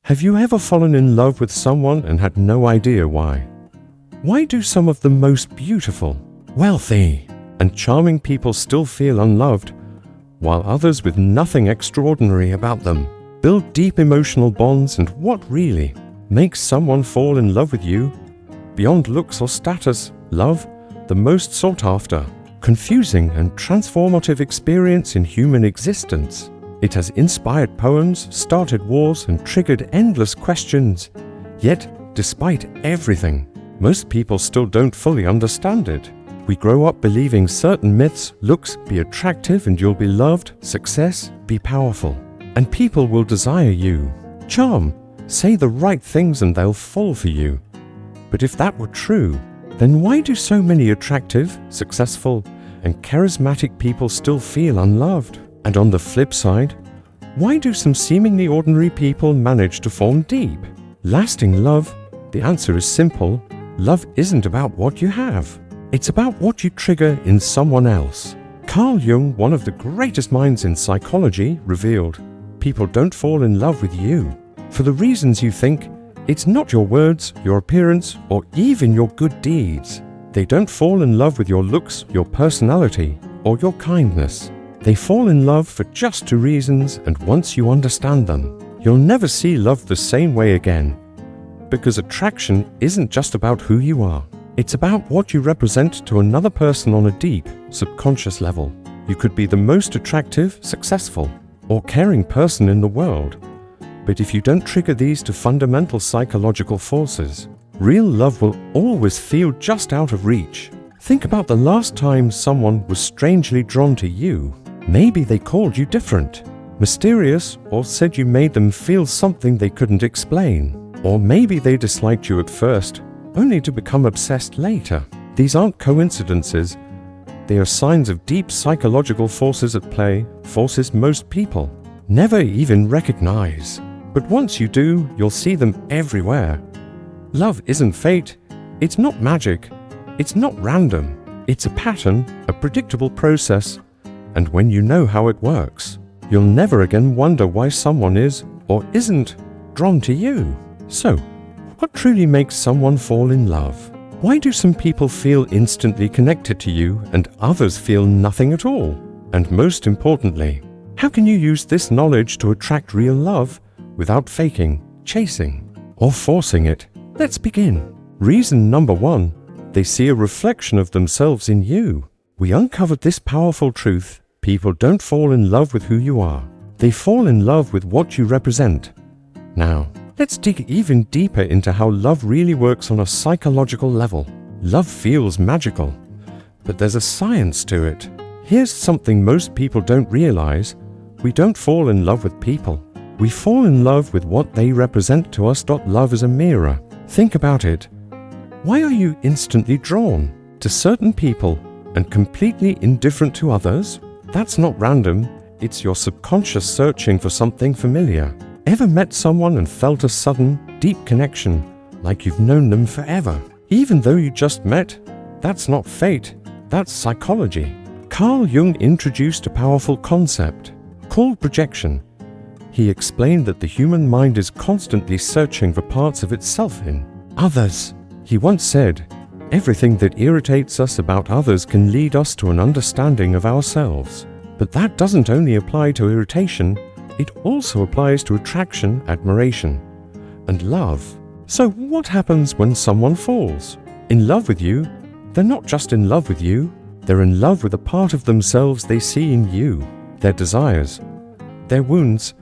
Have you ever fallen in love with someone and had no idea why? Why do some of the most beautiful, wealthy, and charming people still feel unloved, while others with nothing extraordinary about them build deep emotional bonds? And what really makes someone fall in love with you? Beyond looks or status, love, the most sought after, confusing and transformative experience in human existence. It has inspired poems, started wars, and triggered endless questions. Yet, despite everything, most people still don't fully understand it. We grow up believing certain myths: looks, be attractive and you'll be loved; success, be powerful, and people will desire you; charm, say the right things and they'll fall for you. But if that were true, then why do so many attractive, successful, and charismatic people still feel unloved? And on the flip side, why do some seemingly ordinary people manage to form deep, lasting love? The answer is simple. Love isn't about what you have. It's about what you trigger in someone else. Carl Jung, one of the greatest minds in psychology, revealed, people don't fall in love with you for the reasons you think. It's not your words, your appearance, or even your good deeds. They don't fall in love with your looks, your personality, or your kindness. They fall in love for just two reasons, and once you understand them, you'll never see love the same way again. Because attraction isn't just about who you are. It's about what you represent to another person on a deep, subconscious level. You could be the most attractive, successful, or caring person in the world. But if you don't trigger these two fundamental psychological forces, real love will always feel just out of reach. Think about the last time someone was strangely drawn to you. Maybe they called you different, mysterious, or said you made them feel something they couldn't explain. Or maybe they disliked you at first, only to become obsessed later. These aren't coincidences. They are signs of deep psychological forces at play, forces most people never even recognize. But once you do, you'll see them everywhere. Love isn't fate. It's not magic. It's not random. It's a pattern, a predictable process. And when you know how it works, you'll never again wonder why someone is or isn't drawn to you. So, what truly makes someone fall in love? Why do some people feel instantly connected to you and others feel nothing at all? And most importantly, how can you use this knowledge to attract real love without faking, chasing, or forcing it? Let's begin. Reason number one, they see a reflection of themselves in you. We uncovered this powerful truth. People don't fall in love with who you are. They fall in love with what you represent. Now, let's dig even deeper into how love really works on a psychological level. Love feels magical, but there's a science to it. Here's something most people don't realize. We don't fall in love with people. We fall in love with what they represent to us. Love is a mirror. Think about it. Why are you instantly drawn to certain people and completely indifferent to others? That's not random. It's your subconscious searching for something familiar. Ever met someone and felt a sudden, deep connection, like you've known them forever? Even though you just met, that's not fate, that's psychology. Carl Jung introduced a powerful concept called projection. He explained that the human mind is constantly searching for parts of itself in others. He once said, everything that irritates us about others can lead us to an understanding of ourselves. But that doesn't only apply to irritation, it also applies to attraction, admiration, and love. So what happens when someone falls in love with you? They're not just in love with you, they're in love with a part of themselves they see in you, their desires, their wounds,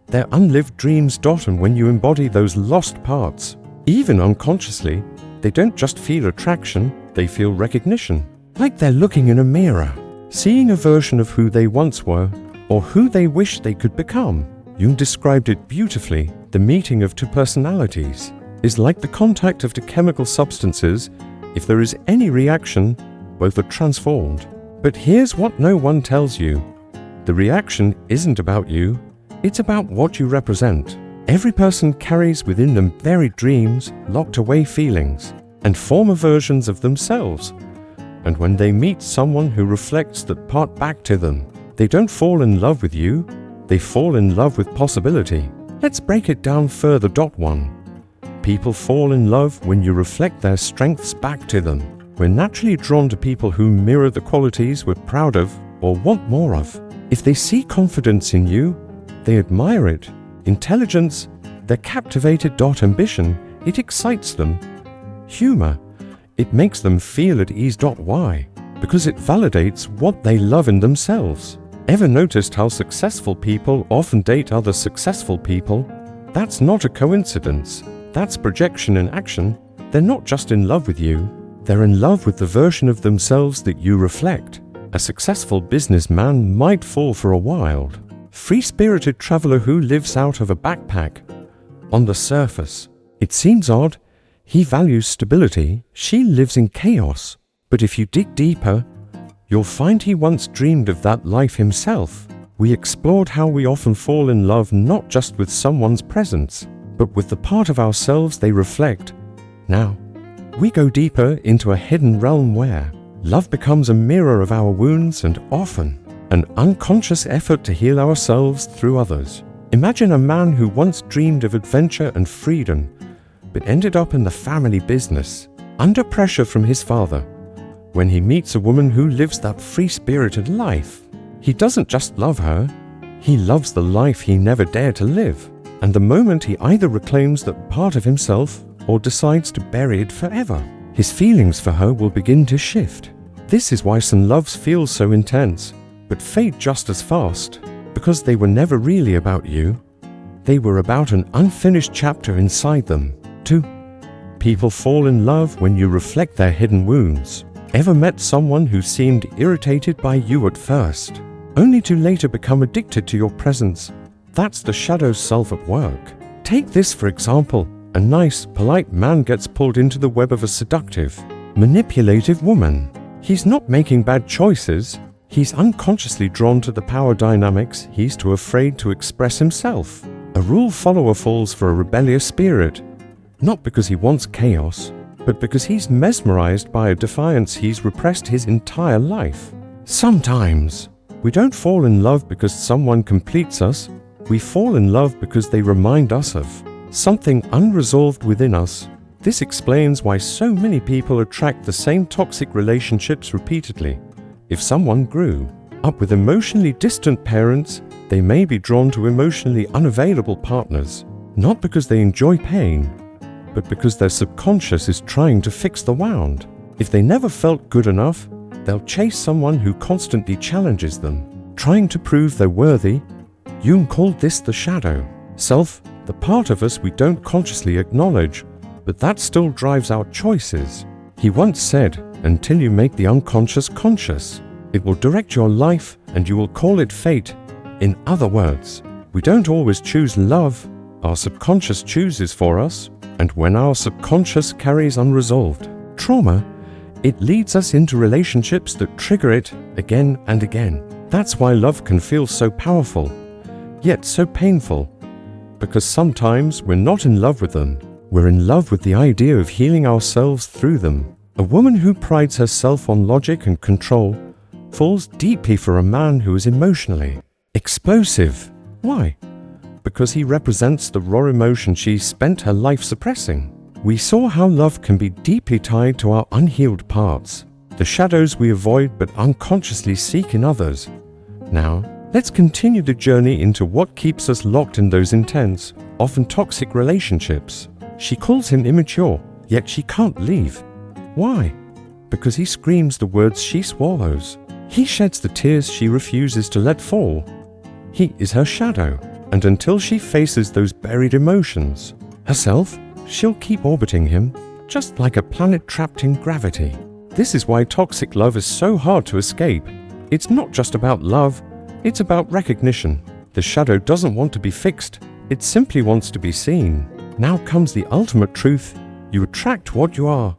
their unlived dreams. And when you embody those lost parts, even unconsciously, they don't just feel attraction, they feel recognition. Like they're looking in a mirror, seeing a version of who they once were, or who they wish they could become. Jung described it beautifully. The meeting of two personalities is like the contact of two chemical substances. If there is any reaction, both are transformed. But here's what no one tells you. The reaction isn't about you, it's about what you represent. Every person carries within them buried dreams, locked away feelings, and former versions of themselves. And when they meet someone who reflects that part back to them, they don't fall in love with you, they fall in love with possibility. Let's break it down further. 1. People fall in love when you reflect their strengths back to them. We're naturally drawn to people who mirror the qualities we're proud of or want more of. If they see confidence in you, they admire it. Intelligence, they're captivated. Ambition, it excites them. Humor, it makes them feel at ease. Why? Because it validates what they love in themselves. Ever noticed how successful people often date other successful people? That's not a coincidence. That's projection in action. They're not just in love with you, they're in love with the version of themselves that you reflect. A successful businessman might fall for a wild, free-spirited traveler who lives out of a backpack. On the surface, it seems odd. He values stability, she lives in chaos. But if you dig deeper, you'll find he once dreamed of that life himself. We explored how we often fall in love not just with someone's presence, but with the part of ourselves they reflect. Now, we go deeper into a hidden realm where love becomes a mirror of our wounds and often an unconscious effort to heal ourselves through others. Imagine a man who once dreamed of adventure and freedom, but ended up in the family business, under pressure from his father. When he meets a woman who lives that free-spirited life, he doesn't just love her, he loves the life he never dared to live. And the moment he either reclaims that part of himself or decides to bury it forever, his feelings for her will begin to shift. This is why some loves feel so intense, but fade just as fast, because they were never really about you. They were about an unfinished chapter inside them. 2. People fall in love when you reflect their hidden wounds. Ever met someone who seemed irritated by you at first, only to later become addicted to your presence? That's the shadow self at work. Take this for example. A nice, polite man gets pulled into the web of a seductive, manipulative woman. He's not making bad choices. He's unconsciously drawn to the power dynamics. He's too afraid to express himself. A rule follower falls for a rebellious spirit, not because he wants chaos, but because he's mesmerized by a defiance he's repressed his entire life. Sometimes, we don't fall in love because someone completes us. We fall in love because they remind us of something unresolved within us. This explains why so many people attract the same toxic relationships repeatedly. If someone grew up with emotionally distant parents, they may be drawn to emotionally unavailable partners, not because they enjoy pain, but because their subconscious is trying to fix the wound. If they never felt good enough, they'll chase someone who constantly challenges them, trying to prove they're worthy. Jung called this the shadow self, the part of us we don't consciously acknowledge, but that still drives our choices. He once said, until you make the unconscious conscious, it will direct your life and you will call it fate. In other words, we don't always choose love, our subconscious chooses for us, and when our subconscious carries unresolved trauma, it leads us into relationships that trigger it again and again. That's why love can feel so powerful, yet so painful, because sometimes we're not in love with them. We're in love with the idea of healing ourselves through them. A woman who prides herself on logic and control falls deeply for a man who is emotionally explosive. Why? Because he represents the raw emotion she spent her life suppressing. We saw how love can be deeply tied to our unhealed parts, the shadows we avoid but unconsciously seek in others. Now, let's continue the journey into what keeps us locked in those intense, often toxic relationships. She calls him immature, yet she can't leave. Why? Because he screams the words she swallows. He sheds the tears she refuses to let fall. He is her shadow, and until she faces those buried emotions herself, she'll keep orbiting him, just like a planet trapped in gravity. This is why toxic love is so hard to escape. It's not just about love, it's about recognition. The shadow doesn't want to be fixed, it simply wants to be seen. Now comes the ultimate truth: you attract what you are.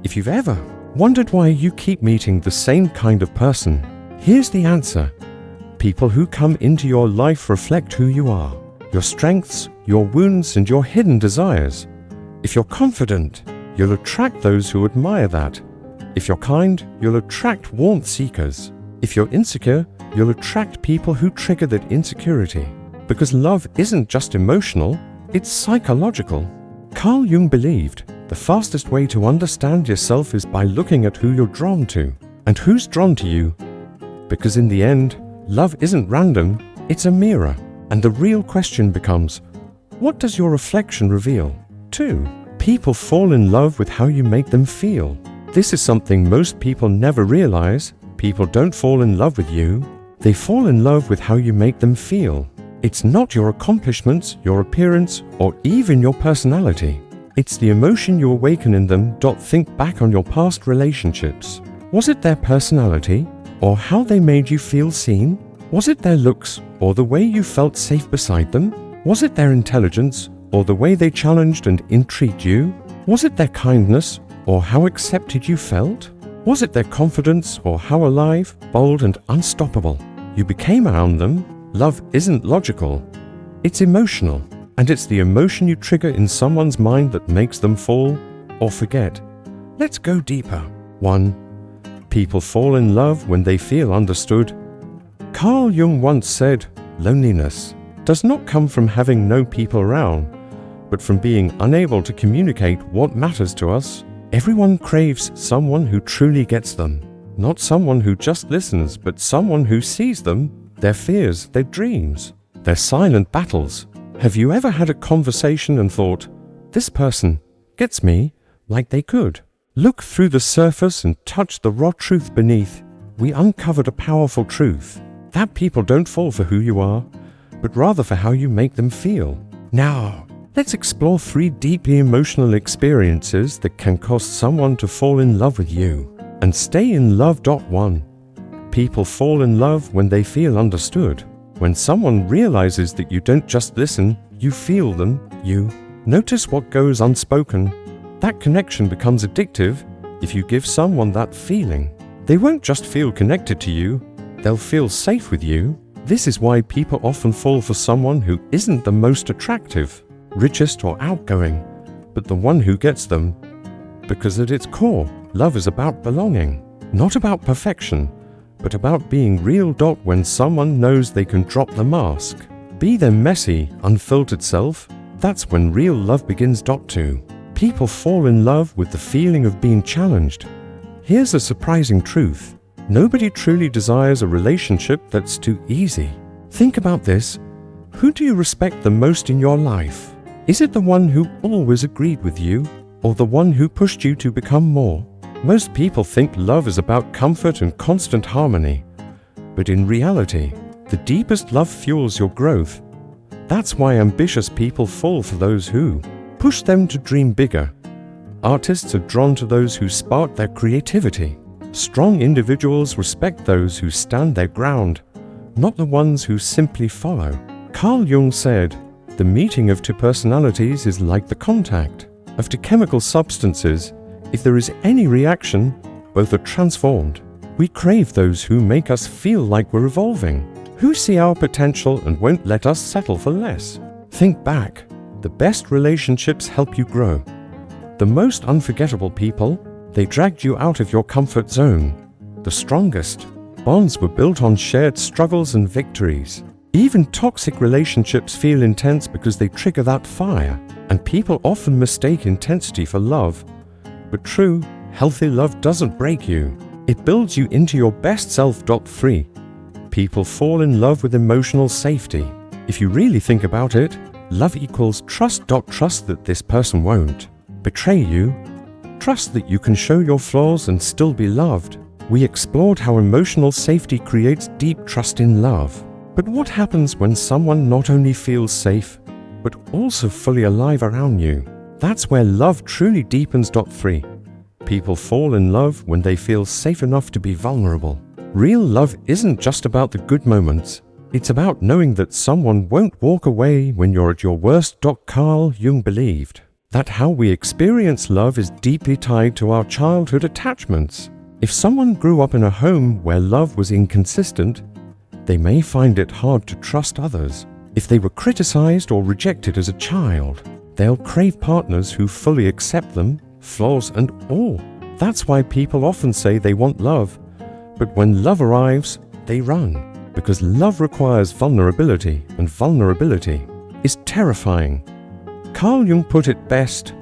If you've ever wondered why you keep meeting the same kind of person, here's the answer. People who come into your life reflect who you are, your strengths, your wounds, and your hidden desires. If you're confident, you'll attract those who admire that. If you're kind, you'll attract warmth seekers. If you're insecure, you'll attract people who trigger that insecurity. Because love isn't just emotional, it's psychological. Carl Jung believed the fastest way to understand yourself is by looking at who you're drawn to and who's drawn to you. Because in the end, love isn't random, it's a mirror. And the real question becomes, what does your reflection reveal? 2. People fall in love with how you make them feel. This is something most people never realize. People don't fall in love with you. They fall in love with how you make them feel. It's not your accomplishments, your appearance, or even your personality. It's the emotion you awaken in them. Think back on your past relationships. Was it their personality, or how they made you feel seen? Was it their looks, or the way you felt safe beside them? Was it their intelligence, or the way they challenged and intrigued you? Was it their kindness, or how accepted you felt? Was it their confidence, or how alive, bold, and unstoppable you became around them? Love isn't logical, it's emotional, and it's the emotion you trigger in someone's mind that makes them fall or forget. Let's go deeper. 1. People fall in love when they feel understood. Carl Jung once said, loneliness does not come from having no people around, but from being unable to communicate what matters to us. Everyone craves someone who truly gets them, not someone who just listens, but someone who sees them, their fears, their dreams, their silent battles. Have you ever had a conversation and thought, this person gets me like they could? Look through the surface and touch the raw truth beneath. We uncovered a powerful truth, that people don't fall for who you are, but rather for how you make them feel. Now, let's explore 3 deeply emotional experiences that can cause someone to fall in love with you and stay in love. 1. People fall in love when they feel understood. When someone realizes that you don't just listen, you feel them, you notice what goes unspoken. That connection becomes addictive if you give someone that feeling. They won't just feel connected to you, they'll feel safe with you. This is why people often fall for someone who isn't the most attractive, richest, or outgoing, but the one who gets them. Because at its core, love is about belonging, not about perfection, but about being real. When someone knows they can drop the mask, be their messy, unfiltered self, that's when real love begins. 2. People fall in love with the feeling of being challenged. Here's a surprising truth. Nobody truly desires a relationship that's too easy. Think about this. Who do you respect the most in your life? Is it the one who always agreed with you, or the one who pushed you to become more? Most people think love is about comfort and constant harmony, but in reality, the deepest love fuels your growth. That's why ambitious people fall for those who push them to dream bigger. Artists are drawn to those who spark their creativity. Strong individuals respect those who stand their ground, not the ones who simply follow. Carl Jung said, the meeting of 2 personalities is like the contact of 2 chemical substances. If there is any reaction, both are transformed. We crave those who make us feel like we're evolving, who see our potential and won't let us settle for less. Think back. The best relationships help you grow. The most unforgettable people, they dragged you out of your comfort zone. The strongest bonds were built on shared struggles and victories. Even toxic relationships feel intense because they trigger that fire, and people often mistake intensity for love. But true, healthy love doesn't break you. It builds you into your best self. 3. People fall in love with emotional safety. If you really think about it, love equals trust. Trust that this person won't betray you. Trust that you can show your flaws and still be loved. We explored how emotional safety creates deep trust in love. But what happens when someone not only feels safe, but also fully alive around you? That's where love truly deepens. 3. People fall in love when they feel safe enough to be vulnerable. Real love isn't just about the good moments. It's about knowing that someone won't walk away when you're at your worst. Carl Jung believed that how we experience love is deeply tied to our childhood attachments. If someone grew up in a home where love was inconsistent, they may find it hard to trust others. If they were criticized or rejected as a child, they'll crave partners who fully accept them, flaws and all. That's why people often say they want love, but when love arrives, they run. because love requires vulnerability, and vulnerability is terrifying. Carl Jung put it best: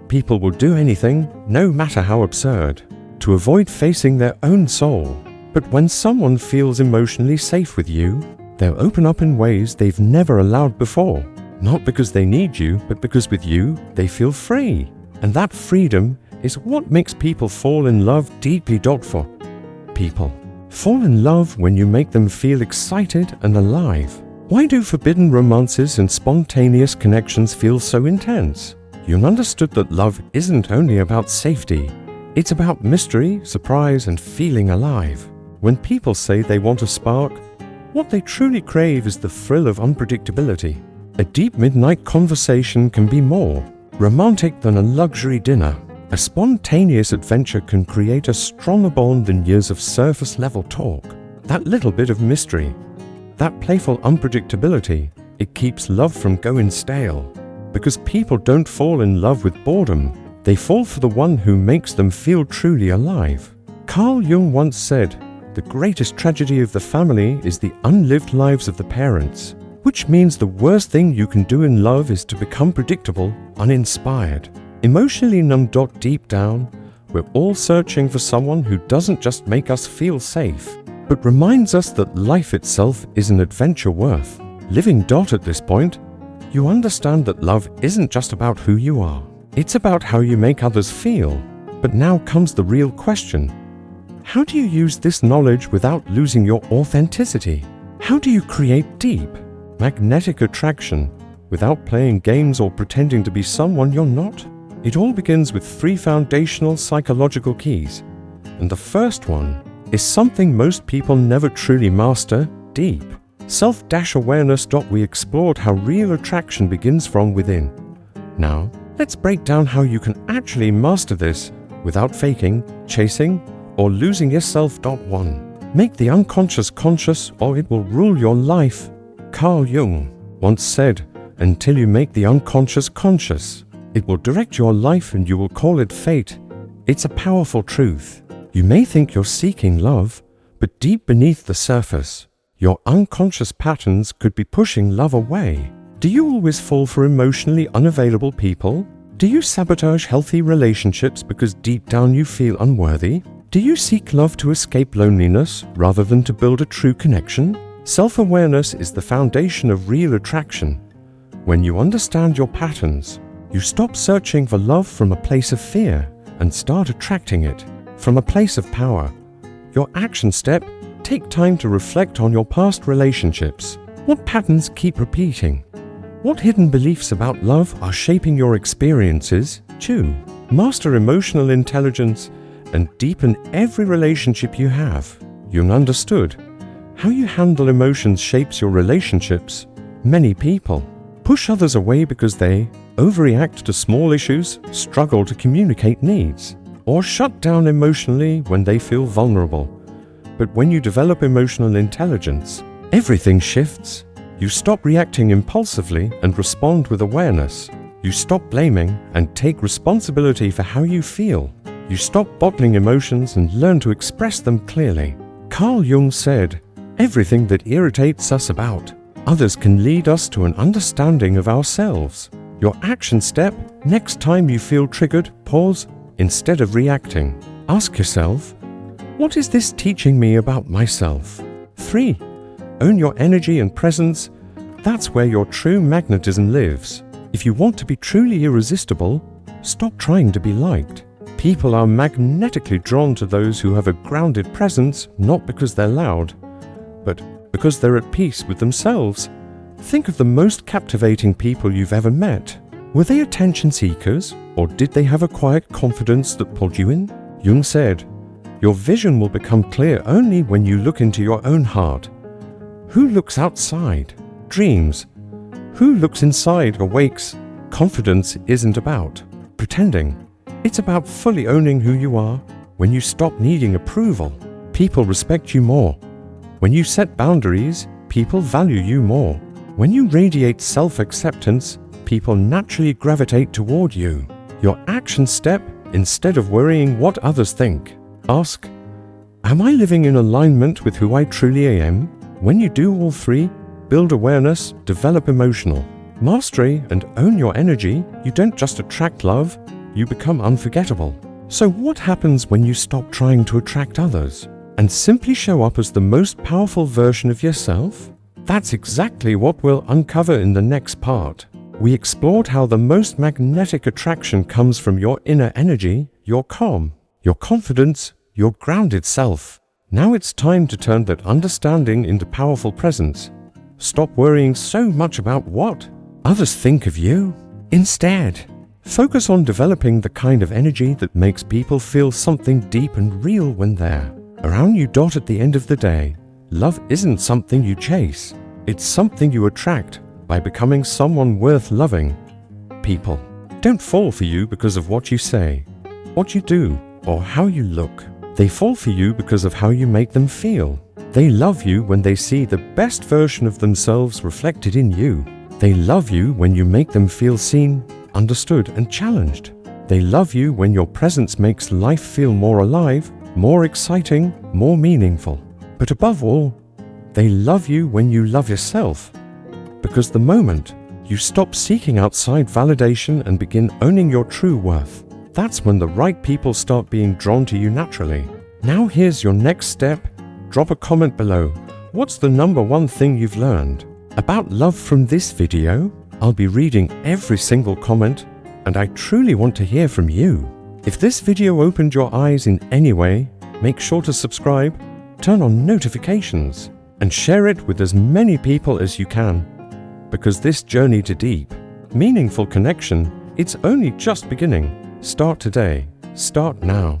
people will do anything, no matter how absurd, to avoid facing their own soul. But when someone feels emotionally safe with you, they'll open up in ways they've never allowed before. Not because they need you, but because with you, they feel free. And that freedom is what makes people fall in love deeply. For people fall in love when you make them feel excited and alive. Why do forbidden romances and spontaneous connections feel so intense? Jung understood that love isn't only about safety, it's about mystery, surprise, and feeling alive. When people say they want a spark, what they truly crave is the thrill of unpredictability. A deep midnight conversation can be more romantic than a luxury dinner. A spontaneous adventure can create a stronger bond than years of surface-level talk. That little bit of mystery, that playful unpredictability, it keeps love from going stale. Because people don't fall in love with boredom, they fall for the one who makes them feel truly alive. Carl Jung once said, "The greatest tragedy of the family is the unlived lives of the parents," which means the worst thing you can do in love is to become predictable, uninspired, emotionally numb. Deep down, we're all searching for someone who doesn't just make us feel safe, but reminds us that life itself is an adventure worth living. At this point, you understand that love isn't just about who you are, it's about how you make others feel. But now comes the real question. How do you use this knowledge without losing your authenticity? How do you create deep, magnetic attraction without playing games or pretending to be someone you're not? It all begins with 3 foundational psychological keys. And the first one is something most people never truly master: deep self-awareness. We explored how real attraction begins from within. Now, let's break down how you can actually master this without faking, chasing, or losing yourself. 1. Make the unconscious conscious, or it will rule your life. Carl Jung once said, "Until you make the unconscious conscious, it will direct your life and you will call it fate." It's a powerful truth. You may think you're seeking love, but deep beneath the surface, your unconscious patterns could be pushing love away. Do you always fall for emotionally unavailable people? Do you sabotage healthy relationships because deep down you feel unworthy? Do you seek love to escape loneliness rather than to build a true connection? Self-awareness is the foundation of real attraction. When you understand your patterns, you stop searching for love from a place of fear and start attracting it from a place of power. Your action step: take time to reflect on your past relationships. What patterns keep repeating? What hidden beliefs about love are shaping your experiences? 2. Master emotional intelligence and deepen every relationship you have. Jung understood how you handle emotions shapes your relationships. Many people push others away because they overreact to small issues, struggle to communicate needs, or shut down emotionally when they feel vulnerable. But when you develop emotional intelligence, everything shifts. You stop reacting impulsively and respond with awareness. You stop blaming and take responsibility for how you feel. You stop bottling emotions and learn to express them clearly. Carl Jung said, "Everything that irritates us about others can lead us to an understanding of ourselves." Your action step: next time you feel triggered, pause. Instead of reacting, ask yourself, what is this teaching me about myself? 3. Own your energy and presence. That's where your true magnetism lives. If you want to be truly irresistible, stop trying to be liked. People are magnetically drawn to those who have a grounded presence, not because they're loud, but because they're at peace with themselves. Think of the most captivating people you've ever met. Were they attention seekers, or did they have a quiet confidence that pulled you in? Jung said, "Your vision will become clear only when you look into your own heart." Who looks outside? Dreams. Who looks inside? Awakes. Confidence isn't about pretending. It's about fully owning who you are. When you stop needing approval, people respect you more. When you set boundaries, people value you more. When you radiate self-acceptance, people naturally gravitate toward you. Your action step: instead of worrying what others think, ask, am I living in alignment with who I truly am? When you do all three, build awareness, develop emotional mastery, and own your energy, you don't just attract love, you become unforgettable. So what happens when you stop trying to attract others and simply show up as the most powerful version of yourself? That's exactly what we'll uncover in the next part. We explored how the most magnetic attraction comes from your inner energy, your calm, your confidence, your grounded self. Now it's time to turn that understanding into powerful presence. Stop worrying so much about what others think of you. Instead, focus on developing the kind of energy that makes people feel something deep and real when they're around you. At the end of the day, love isn't something you chase. It's something you attract by becoming someone worth loving. People don't fall for you because of what you say, what you do, or how you look. They fall for you because of how you make them feel. They love you when they see the best version of themselves reflected in you. They love you when you make them feel seen, understood, and challenged. They love you when your presence makes life feel more alive, more exciting, more meaningful. But above all, they love you when you love yourself. Because the moment you stop seeking outside validation and begin owning your true worth, that's when the right people start being drawn to you naturally. Now here's your next step. Drop a comment below. What's the number one thing you've learned about love from this video? I'll be reading every single comment, and I truly want to hear from you. If this video opened your eyes in any way, make sure to subscribe, turn on notifications, and share it with as many people as you can. Because this journey to deep, meaningful connection, it's only just beginning. Start today. Start now.